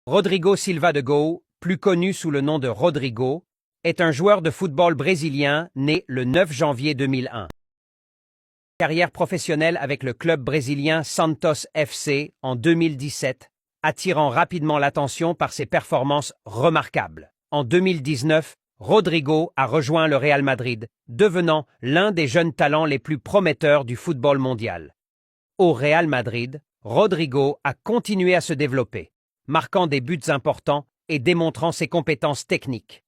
Rodrigo Silva de Gol, plus connu sous le nom de Rodrigo, est un joueur de football brésilien né le 9 janvier 2001. Carrière professionnelle avec le club brésilien Santos FC en 2017, attirant rapidement l'attention par ses performances remarquables. En 2019, Rodrigo a rejoint le Real Madrid, devenant l'un des jeunes talents les plus prometteurs du football mondial. Au Real Madrid, Rodrigo a continué à se développer, marquant des buts importants et démontrant ses compétences techniques.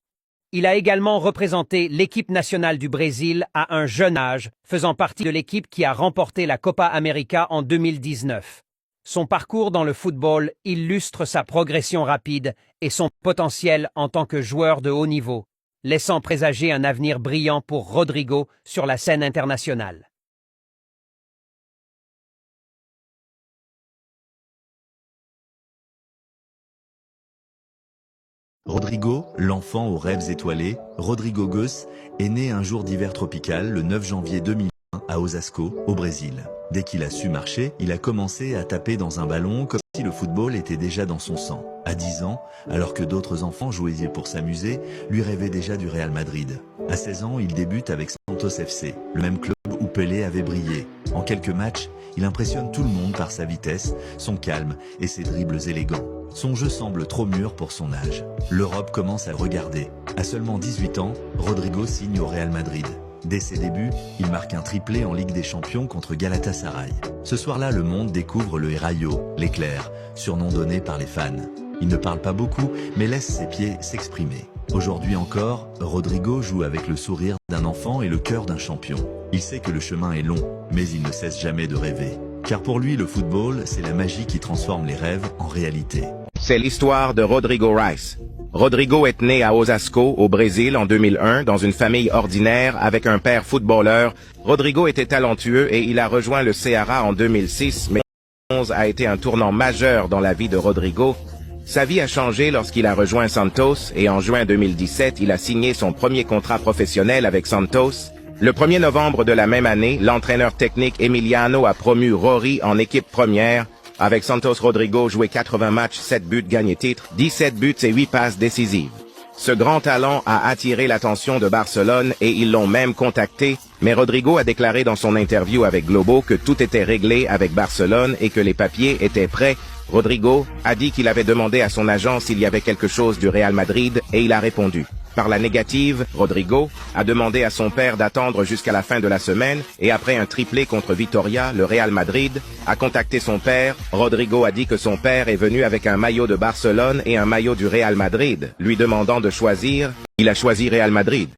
Il a également représenté l'équipe nationale du Brésil à un jeune âge, faisant partie de l'équipe qui a remporté la Copa América en 2019. Son parcours dans le football illustre sa progression rapide et son potentiel en tant que joueur de haut niveau, laissant présager un avenir brillant pour Rodrigo sur la scène internationale. Rodrigo, l'enfant aux rêves étoilés, Rodrigo Goes, est né un jour d'hiver tropical le 9 janvier 2001 à Osasco, au Brésil. Dès qu'il a su marcher, il a commencé à taper dans un ballon comme si le football était déjà dans son sang. À 10 ans, alors que d'autres enfants jouaient pour s'amuser, lui rêvait déjà du Real Madrid. À 16 ans, il débute avec Santos FC, le même club où Pelé avait brillé. En quelques matchs, il impressionne tout le monde par sa vitesse, son calme et ses dribbles élégants. Son jeu semble trop mûr pour son âge. L'Europe commence à le regarder. À seulement 18 ans, Rodrigo signe au Real Madrid. Dès ses débuts, il marque un triplé en Ligue des Champions contre Galatasaray. Ce soir-là, le monde découvre le Rayo, l'éclair, surnom donné par les fans. Il ne parle pas beaucoup, mais laisse ses pieds s'exprimer. Aujourd'hui encore, Rodrigo joue avec le sourire d'un enfant et le cœur d'un champion. Il sait que le chemin est long, mais il ne cesse jamais de rêver. Car pour lui, le football, c'est la magie qui transforme les rêves en réalité. C'est l'histoire de Rodrigo Rice. Rodrigo est né à Osasco, au Brésil, en 2001, dans une famille ordinaire avec un père footballeur. Rodrigo était talentueux et il a rejoint le Ceará en 2006, mais 2011 a été un tournant majeur dans la vie de Rodrigo. Sa vie a changé lorsqu'il a rejoint Santos et en juin 2017, il a signé son premier contrat professionnel avec Santos. Le 1er novembre de la même année, l'entraîneur technique Emiliano a promu Rory en équipe première. Avec Santos, Rodrigo joué 80 matchs, 7 buts gagnés titres, 17 buts et 8 passes décisives. Ce grand talent a attiré l'attention de Barcelone et ils l'ont même contacté, mais Rodrigo a déclaré dans son interview avec Globo que tout était réglé avec Barcelone et que les papiers étaient prêts. Rodrigo a dit qu'il avait demandé à son agent s'il y avait quelque chose du Real Madrid et il a répondu. Par la négative, Rodrigo a demandé à son père d'attendre jusqu'à la fin de la semaine et après un triplé contre Vitoria, le Real Madrid a contacté son père. Rodrigo a dit que son père est venu avec un maillot de Barcelone et un maillot du Real Madrid, lui demandant de choisir. Il a choisi Real Madrid.